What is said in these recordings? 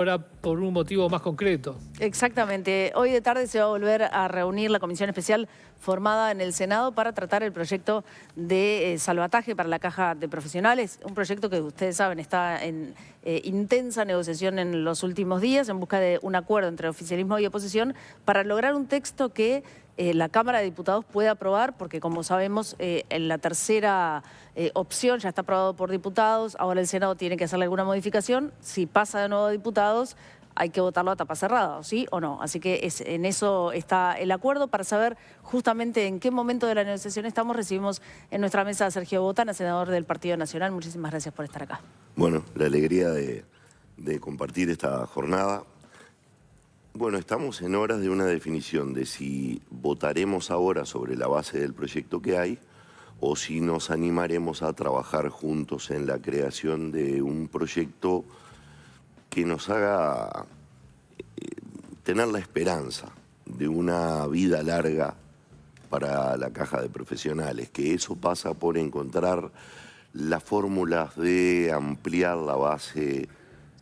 ahora por un motivo más concreto. Exactamente. Hoy de tarde se va a volver a reunir la comisión especial formada en el Senado para tratar el proyecto de salvataje para la caja de profesionales. Un proyecto que ustedes saben está en intensa negociación en los últimos días en busca de un acuerdo entre oficialismo y oposición para lograr un texto que la Cámara de Diputados pueda aprobar, porque como sabemos, en la tercera opción ya está aprobado por diputados, ahora el Senado tiene que hacerle alguna modificación. Si pasa de nuevo a diputados, hay que votarlo a tapa cerrada, ¿sí o no? Así que en eso está el acuerdo. Para saber justamente en qué momento de la negociación estamos, recibimos en nuestra mesa a Sergio Botana, senador del Partido Nacional. Muchísimas gracias por estar acá. Bueno, la alegría de compartir esta jornada. Bueno, estamos en horas de una definición de si votaremos ahora sobre la base del proyecto que hay o si nos animaremos a trabajar juntos en la creación de un proyecto que nos haga tener la esperanza de una vida larga para la caja de profesionales, que eso pasa por encontrar las fórmulas de ampliar la base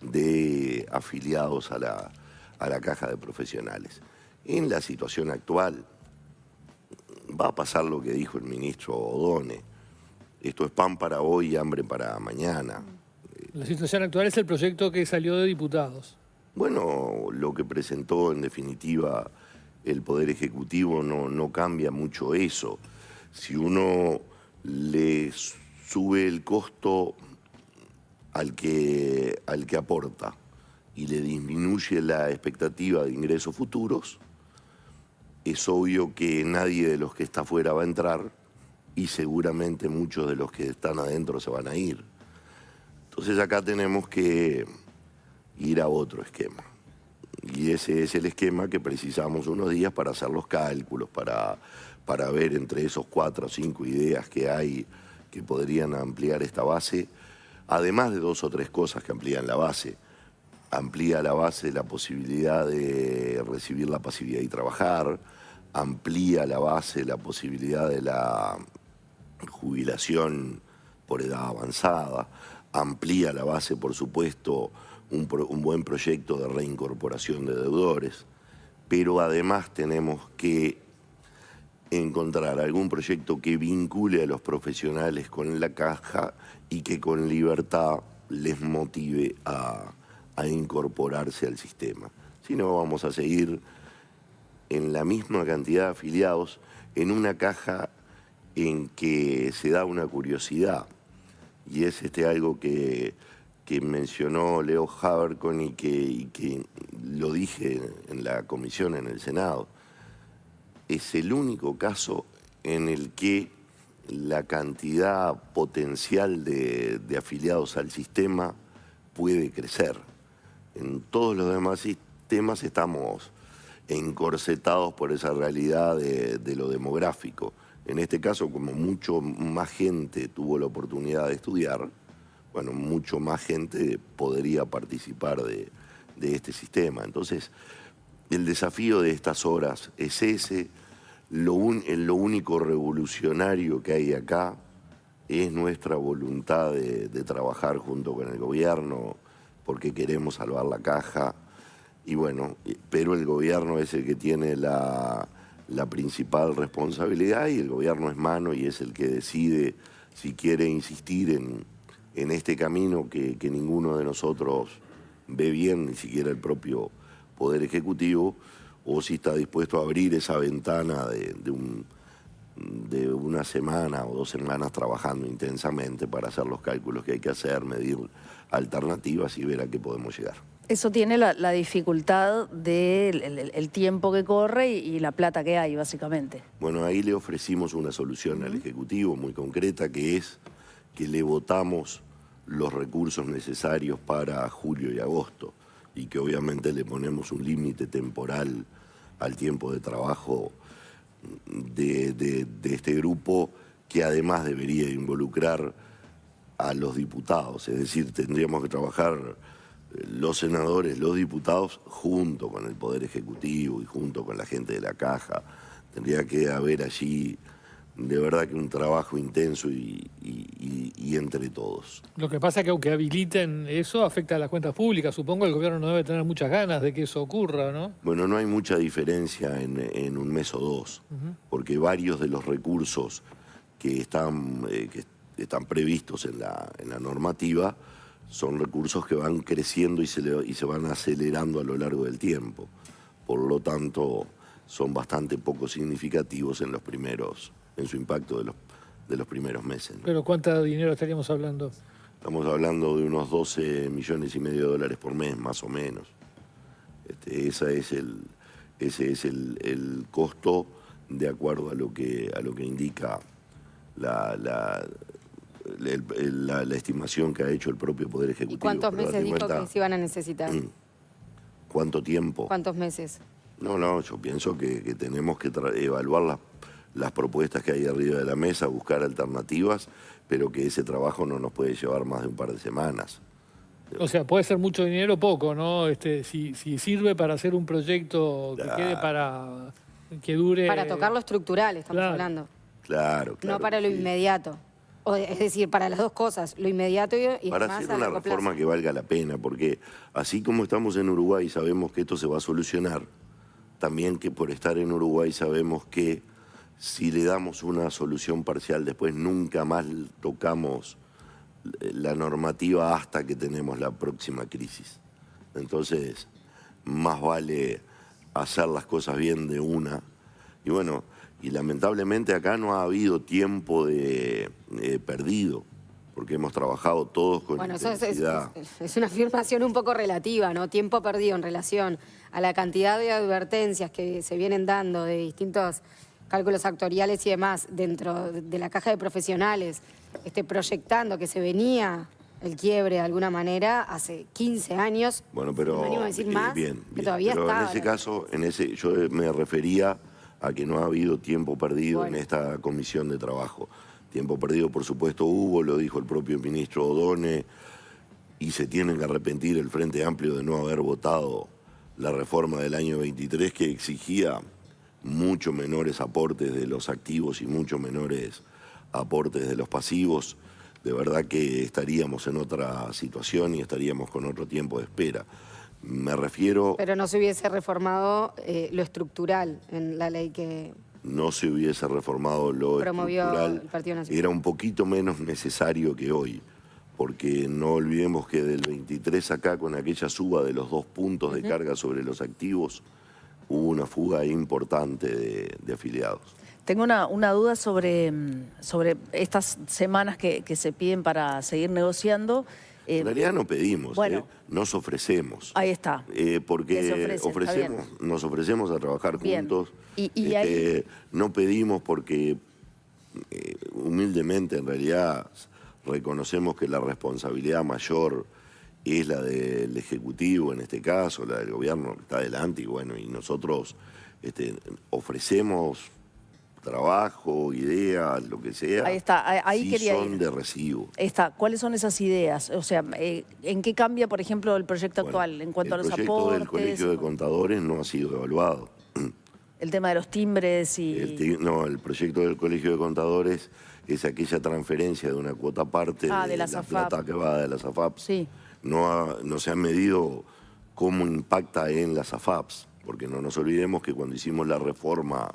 de afiliados a la caja de profesionales. En la situación actual va a pasar lo que dijo el ministro Odone: esto es pan para hoy y hambre para mañana. La situación actual es el proyecto que salió de diputados. Bueno, lo que presentó en definitiva el Poder Ejecutivo no cambia mucho eso. Si uno le sube el costo al que aporta y le disminuye la expectativa de ingresos futuros, es obvio que nadie de los que está afuera va a entrar y seguramente muchos de los que están adentro se van a ir. Entonces acá tenemos que ir a otro esquema. Y ese es el esquema que precisamos unos días para hacer los cálculos, para ver entre esos 4 o 5 ideas que hay que podrían ampliar esta base, además de 2 o 3 cosas que amplían la base. Amplía la base la posibilidad de recibir la pasividad y trabajar, amplía la base la posibilidad de la jubilación por edad avanzada, amplía la base, por supuesto, un buen proyecto de reincorporación de deudores, pero además tenemos que encontrar algún proyecto que vincule a los profesionales con la caja y que con libertad les motive a incorporarse al sistema. Si no, vamos a seguir en la misma cantidad de afiliados en una caja en que se da una curiosidad, y es algo que mencionó Leo Habercorn y que lo dije en la comisión en el Senado. Es el único caso en el que la cantidad potencial de afiliados al sistema puede crecer. En todos los demás sistemas estamos encorsetados por esa realidad de lo demográfico. En este caso, como mucho más gente tuvo la oportunidad de estudiar, bueno, mucho más gente podría participar de este sistema. Entonces, el desafío de estas horas es ese. Lo único revolucionario que hay acá es nuestra voluntad de trabajar junto con el gobierno, porque queremos salvar la caja. Y bueno, pero el gobierno es el que tiene la principal responsabilidad, y el gobierno es mano y es el que decide si quiere insistir en este camino que ninguno de nosotros ve bien, ni siquiera el propio Poder Ejecutivo, o si está dispuesto a abrir esa ventana de una semana o 2 semanas trabajando intensamente para hacer los cálculos que hay que hacer, medir alternativas y ver a qué podemos llegar. Eso tiene la dificultad del tiempo que corre y la plata que hay, básicamente. Bueno, ahí le ofrecimos una solución al Ejecutivo muy concreta, que es que le votamos los recursos necesarios para julio y agosto, y que obviamente le ponemos un límite temporal al tiempo de trabajo de este grupo, que además debería involucrar a los diputados. Es decir, tendríamos que trabajar los senadores, los diputados, junto con el Poder Ejecutivo y junto con la gente de la caja. Tendría que haber allí de verdad que un trabajo intenso y entre todos. Lo que pasa es que aunque habiliten eso, afecta a las cuentas públicas. Supongo que el gobierno no debe tener muchas ganas de que eso ocurra, ¿no? Bueno, no hay mucha diferencia en un mes o dos, porque varios de los recursos que están previstos en la normativa son recursos que van creciendo y se van acelerando a lo largo del tiempo. Por lo tanto, son bastante poco significativos en su impacto de los primeros meses, ¿no? Pero ¿cuánto dinero estaríamos hablando? Estamos hablando de unos 12,5 millones por mes, más o menos. Ese es el costo de acuerdo a lo que indica la estimación que ha hecho el propio Poder Ejecutivo. ¿Y cuántos meses dijo que se iban a necesitar? ¿Cuánto tiempo? ¿Cuántos meses? No, yo pienso que tenemos que evaluar las propuestas que hay arriba de la mesa, buscar alternativas, pero que ese trabajo no nos puede llevar más de un par de semanas. O sea, puede ser mucho dinero o poco, ¿no? Si sirve para hacer un proyecto que quede para que dure... Para tocar lo estructural, estamos hablando. Claro. No para lo inmediato. Es decir, para las dos cosas, lo inmediato y para además hacer una reforma que valga la pena, porque así como estamos en Uruguay y sabemos que esto se va a solucionar, también que por estar en Uruguay sabemos que si le damos una solución parcial después nunca más tocamos la normativa hasta que tenemos la próxima crisis. Entonces, más vale hacer las cosas bien de una. Y bueno, y lamentablemente acá no ha habido tiempo perdido, porque hemos trabajado todos con intensidad. Eso es una afirmación un poco relativa, ¿no? Tiempo perdido en relación a la cantidad de advertencias que se vienen dando de distintos cálculos actuariales y demás dentro de la caja de profesionales, proyectando que se venía el quiebre de alguna manera hace 15 años. Bueno, pero me animo a decir más, bien, que todavía pero está, en ese caso, yo me refería a que no ha habido tiempo perdido en esta comisión de trabajo. Tiempo perdido, por supuesto, hubo, lo dijo el propio ministro Odone, y se tienen que arrepentir el Frente Amplio de no haber votado la reforma del año 23 que exigía mucho menores aportes de los activos y mucho menores aportes de los pasivos. De verdad que estaríamos en otra situación y estaríamos con otro tiempo de espera. Me refiero... Pero no se hubiese reformado lo estructural en la ley que... No se hubiese reformado lo promovió estructural. El Partido Nacional. Era un poquito menos necesario que hoy, porque no olvidemos que del 23 acá, con aquella suba de los 2 puntos de carga sobre los activos, hubo una fuga importante de afiliados. Tengo una duda sobre estas semanas que se piden para seguir negociando. En realidad no pedimos, bueno, nos ofrecemos. Ahí está. Porque nos ofrecemos a trabajar juntos. Y ahí... No pedimos porque humildemente en realidad reconocemos que la responsabilidad mayor es la del Ejecutivo, en este caso, la del gobierno que está adelante, y bueno, y nosotros ofrecemos trabajo, ideas, lo que sea. Ahí está, ahí sí quería son ir. de recibo. ¿Cuáles son esas ideas? O sea, ¿en qué cambia, por ejemplo, el proyecto actual en cuanto a los aportes? El proyecto del Colegio de Contadores no ha sido evaluado. El tema de los timbres y... el proyecto del Colegio de Contadores es aquella transferencia de una cuota aparte de la plata que va de las AFAPs. Sí. No se ha medido cómo impacta en las AFAPs, porque no nos olvidemos que cuando hicimos la reforma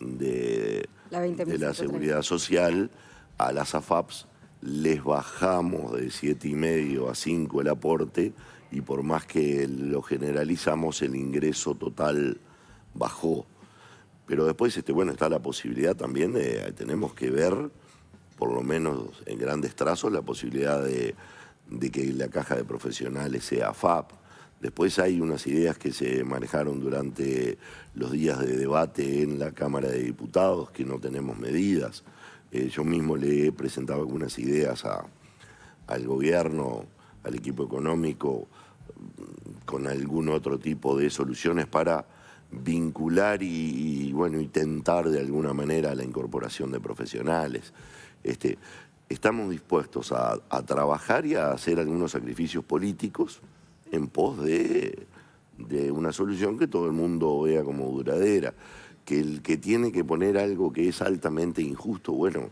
de la seguridad social, a las AFAPs les bajamos de 7,5 a 5 el aporte, y por más que lo generalizamos, el ingreso total bajó. Pero después está la posibilidad también tenemos que ver, por lo menos en grandes trazos, la posibilidad de que la caja de profesionales sea AFAP. Después hay unas ideas que se manejaron durante los días de debate en la Cámara de Diputados, que no tenemos medidas. Yo mismo le he presentado algunas ideas al gobierno, al equipo económico, con algún otro tipo de soluciones para vincular y tentar de alguna manera la incorporación de profesionales. Estamos dispuestos a trabajar y a hacer algunos sacrificios políticos en pos de una solución que todo el mundo vea como duradera. que el que tiene que poner algo que es altamente injusto, bueno,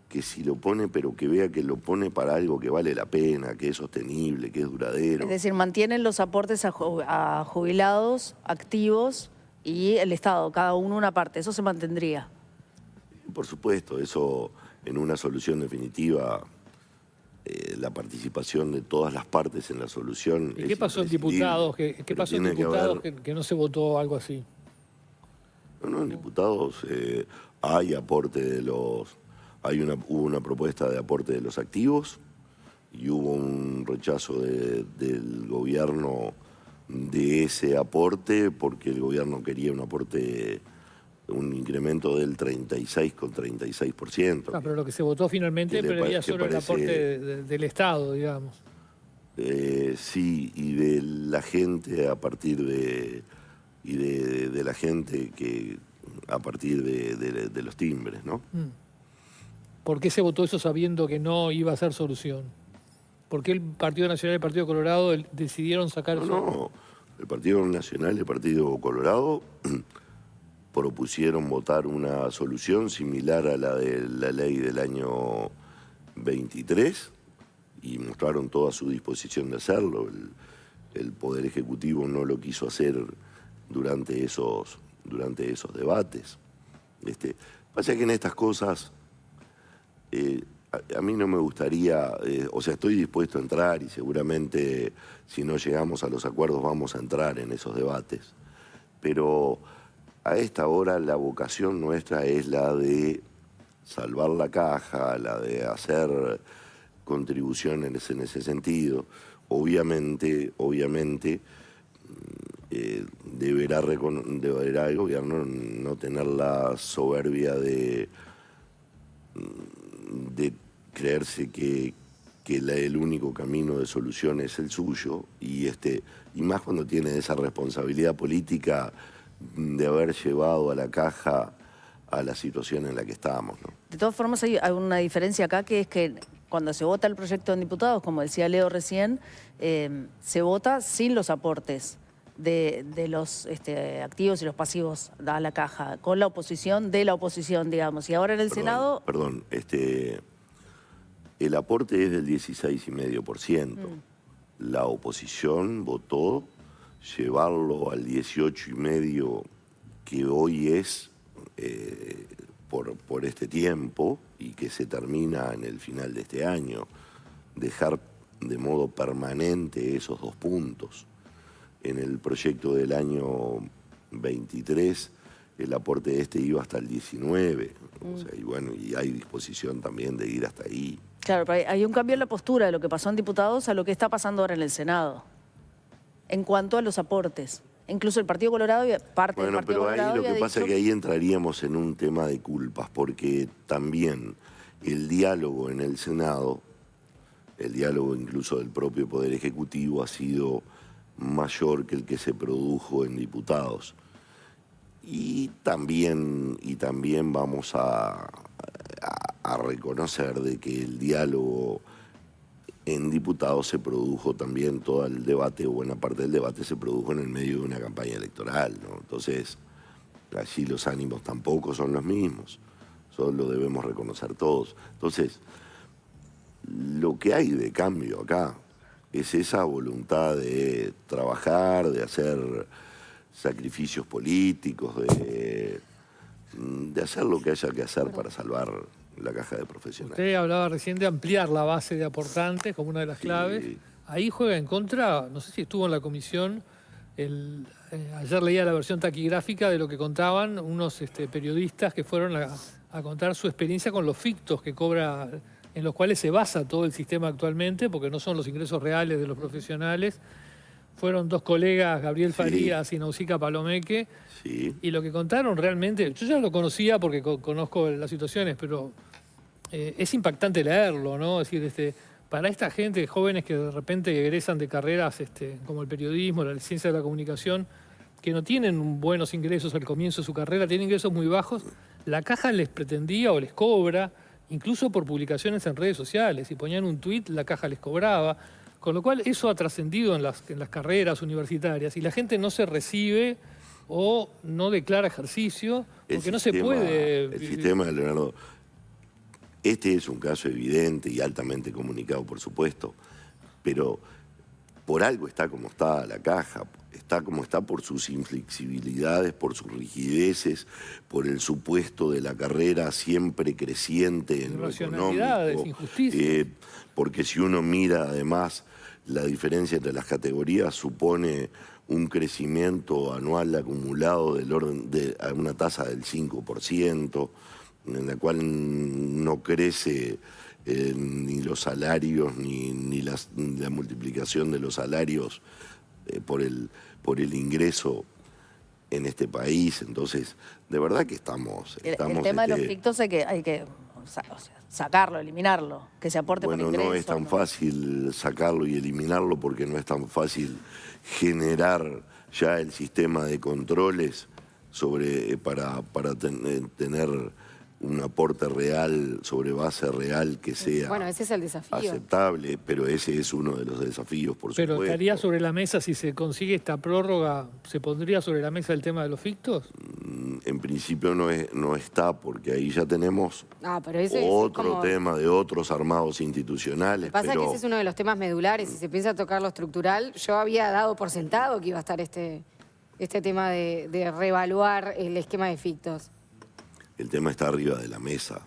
que si lo pone, pero que vea que lo pone para algo que vale la pena, que es sostenible, que es duradero. Es decir, mantienen los aportes a jubilados, activos y el Estado, cada uno una parte. Eso se mantendría. Por supuesto, eso en una solución definitiva, la participación de todas las partes en la solución. ¿Y qué pasó en diputados? ¿Qué pasó en diputados que no se votó algo así? No, en diputados hay aporte de los... Hubo una propuesta de aporte de los activos y hubo un rechazo del gobierno de ese aporte porque el gobierno quería un aporte, un incremento del 36,36%. Pero lo que se votó finalmente preveía solo el aporte del Estado, digamos. Sí, y de la gente a partir de... y de la gente que a partir de los timbres, ¿no? ¿Por qué se votó eso sabiendo que no iba a ser solución? ¿Por qué el Partido Nacional y el Partido Colorado decidieron sacar eso? No, el Partido Nacional y el Partido Colorado propusieron votar una solución similar a la de la ley del año 23 y mostraron toda su disposición de hacerlo. El Poder Ejecutivo no lo quiso hacer durante esos debates. Pasa que en estas cosas a mí no me gustaría, o sea, estoy dispuesto a entrar y seguramente si no llegamos a los acuerdos vamos a entrar en esos debates, pero a esta hora la vocación nuestra es la de salvar la caja, la de hacer contribuciones en ese sentido. Obviamente, deberá el gobierno no tener la soberbia de creerse que el único camino de solución es el suyo y más cuando tiene esa responsabilidad política de haber llevado a la caja a la situación en la que estábamos, ¿no? De todas formas, hay una diferencia acá, que es que cuando se vota el proyecto en diputados, como decía Leo recién, se vota sin los aportes de los activos y los pasivos a la caja, con la oposición de la oposición, digamos. Y ahora en el Senado... Perdón, el aporte es del 16,5%. La oposición votó llevarlo al 18,5% que hoy es por este tiempo y que se termina en el final de este año. Dejar de modo permanente esos 2 puntos. En el proyecto del año 23 el aporte iba hasta el 19%. O sea, y hay disposición también de ir hasta ahí. Claro, pero hay un cambio en la postura de lo que pasó en diputados a lo que está pasando ahora en el Senado, en cuanto a los aportes. Incluso el Partido Colorado y parte del Partido Colorado... Bueno, pero ahí lo que pasa es que ahí entraríamos en un tema de culpas, porque también el diálogo en el Senado, el diálogo incluso del propio Poder Ejecutivo, ha sido mayor que el que se produjo en diputados. Y también vamos a reconocer de que el diálogo en diputados se produjo también, todo el debate, o buena parte del debate se produjo en el medio de una campaña electoral, ¿no? Entonces, allí los ánimos tampoco son los mismos, eso lo debemos reconocer todos. Entonces, lo que hay de cambio acá es esa voluntad de trabajar, de hacer sacrificios políticos, de hacer lo que haya que hacer para salvar la caja de profesionales. Usted hablaba recién de ampliar la base de aportantes como una de las claves. Ahí juega en contra, no sé si estuvo en la comisión, ayer leía la versión taquigráfica de lo que contaban unos periodistas que fueron a contar su experiencia con los fictos que cobra, en los cuales se basa todo el sistema actualmente, porque no son los ingresos reales de los profesionales. Fueron 2 colegas, Gabriel Farías y Nausica Palomeque, y lo que contaron realmente, yo ya lo conocía porque conozco las situaciones, pero es impactante leerlo, ¿no? Es decir, para esta gente, jóvenes que de repente egresan de carreras como el periodismo, la ciencia de la comunicación, que no tienen buenos ingresos al comienzo de su carrera, tienen ingresos muy bajos, la caja les pretendía o les cobra, incluso por publicaciones en redes sociales. Si ponían un tuit, la caja les cobraba. Con lo cual eso ha trascendido en las carreras universitarias y la gente no se recibe o no declara ejercicio, porque no se puede... El sistema de Leonardo, este es un caso evidente y altamente comunicado, por supuesto, pero por algo está como está la caja, está como está por sus inflexibilidades, por sus rigideces, por el supuesto de la carrera siempre creciente en lo económico. Injusticias. Porque si uno mira además la diferencia entre las categorías, supone un crecimiento anual acumulado del orden de a una tasa del 5%, en la cual no crece ni los salarios ni la multiplicación de los salarios por el ingreso en este país. Entonces, de verdad que estamos... El tema de los fictos hay que sacarlo, eliminarlo, que se aporte por ingreso. Bueno, no es tan fácil sacarlo y eliminarlo porque no es tan fácil generar ya el sistema de controles para tener un aporte real, sobre base real, que sea bueno, ese es el desafío. Aceptable, pero ese es uno de los desafíos, por supuesto. Pero estaría sobre la mesa, si se consigue esta prórroga, ¿se pondría sobre la mesa el tema de los fictos? En principio no está, porque ahí ya tenemos pero otro tema de otros armados institucionales. Lo que pasa es que ese es uno de los temas medulares. Si se piensa tocar lo estructural, yo había dado por sentado que iba a estar este tema de reevaluar el esquema de fictos. El tema está arriba de la mesa.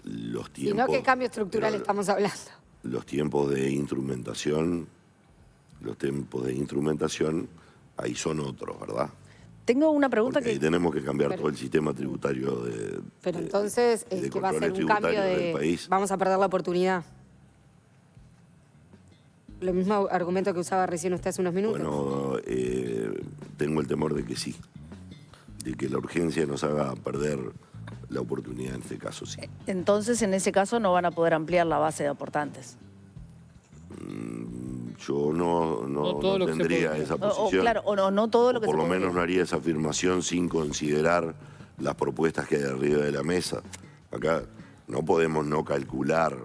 Los tiempos... Sino qué cambio estructural estamos hablando. Los tiempos de instrumentación, ahí son otros, ¿verdad? Tengo una pregunta. Porque ahí tenemos que cambiar todo el sistema tributario Pero entonces, que va a ser un cambio de... país. Vamos a perder la oportunidad. Lo mismo argumento que usaba recién usted hace unos minutos. Bueno, tengo el temor de que sí. De que la urgencia nos haga perder la oportunidad en este caso, sí. Entonces, en ese caso, no van a poder ampliar la base de aportantes. Yo no tendría esa posición. No todo lo que se por lo menos no haría esa afirmación sin considerar las propuestas que hay arriba de la mesa. Acá no podemos no calcular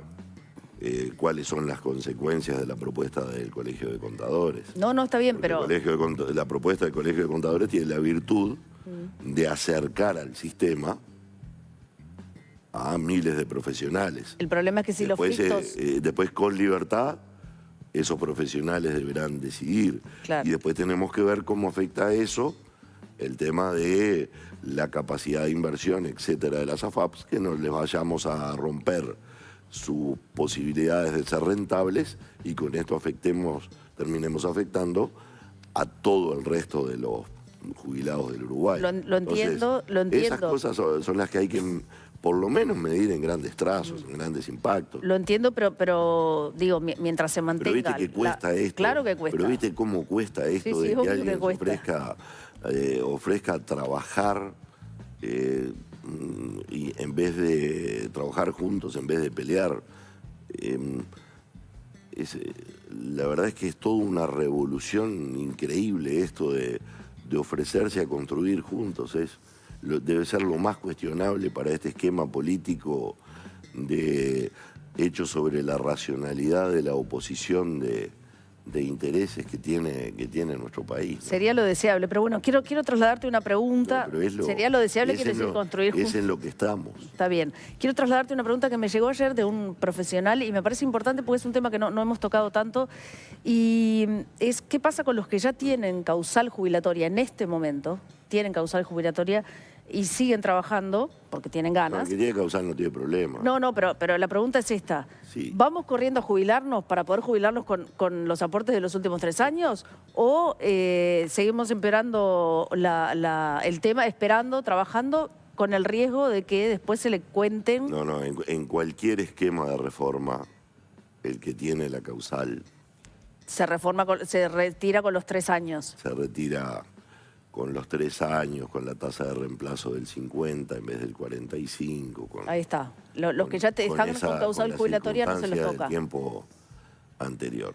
cuáles son las consecuencias de la propuesta del Colegio de Contadores. No, está bien, pero... La propuesta del Colegio de Contadores tiene la virtud de acercar al sistema a miles de profesionales. El problema es que si después, los fictos... después, con libertad, esos profesionales deberán decidir. Claro. Y después tenemos que ver cómo afecta eso el tema de la capacidad de inversión, etcétera, de las AFAPs, que no les vayamos a romper sus posibilidades de ser rentables y con esto terminemos afectando a todo el resto de los jubilados del Uruguay. Lo entiendo. Esas cosas son las que hay que por lo menos medir en grandes trazos, en grandes impactos. Lo entiendo, pero digo, mientras se mantenga... Pero viste que cuesta esto. Claro que cuesta. Pero viste cómo cuesta esto de que alguien ofrezca trabajar y en vez de trabajar juntos, en vez de pelear. La verdad es que es toda una revolución increíble esto de ofrecerse a construir juntos. Debe ser lo más cuestionable para este esquema político hecho sobre la racionalidad de la oposición de intereses que tiene nuestro país, ¿no? Sería lo deseable, pero bueno, quiero trasladarte una pregunta. Sería lo deseable, quiero decir, construir juntos. Es en lo que estamos. Está bien. Quiero trasladarte una pregunta que me llegó ayer de un profesional y me parece importante porque es un tema que no hemos tocado tanto. Y es, ¿qué pasa con los que ya tienen causal jubilatoria en este momento? Tienen causal jubilatoria y siguen trabajando porque tienen ganas. El que tiene causal no tiene problema. No, pero la pregunta es esta. Sí. ¿Vamos corriendo a jubilarnos para poder jubilarnos con los aportes de los últimos 3 años? ¿O seguimos empeorando el tema, esperando, trabajando, con el riesgo de que después se le cuenten? No, en cualquier esquema de reforma, el que tiene la causal... Se retira con los 3 años. Se retira con los 3 años, con la tasa de reemplazo del 50 en vez del 45. Ahí está. Los que ya están con causal jubilatoria no se les toca. Del tiempo anterior.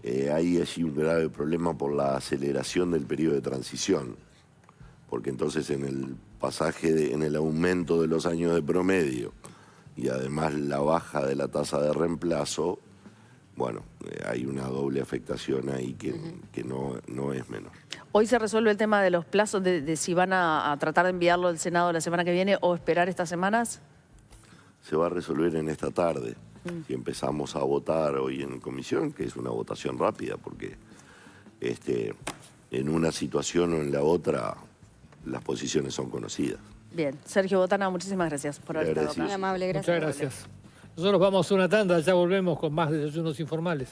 Hay allí un grave problema por la aceleración del periodo de transición, porque entonces en el pasaje, en el aumento de los años de promedio y además la baja de la tasa de reemplazo, bueno, hay una doble afectación ahí que no es menor. Hoy se resuelve el tema de los plazos de si van a tratar de enviarlo al Senado la semana que viene o esperar estas semanas. Se va a resolver en esta tarde. Si empezamos a votar hoy en comisión, que es una votación rápida, porque en una situación o en la otra las posiciones son conocidas. Bien, Sergio Botana, muchísimas gracias por haber estado acá. Muy amable, gracias. Muchas gracias. Nosotros vamos a una tanda, ya volvemos con más Desayunos Informales.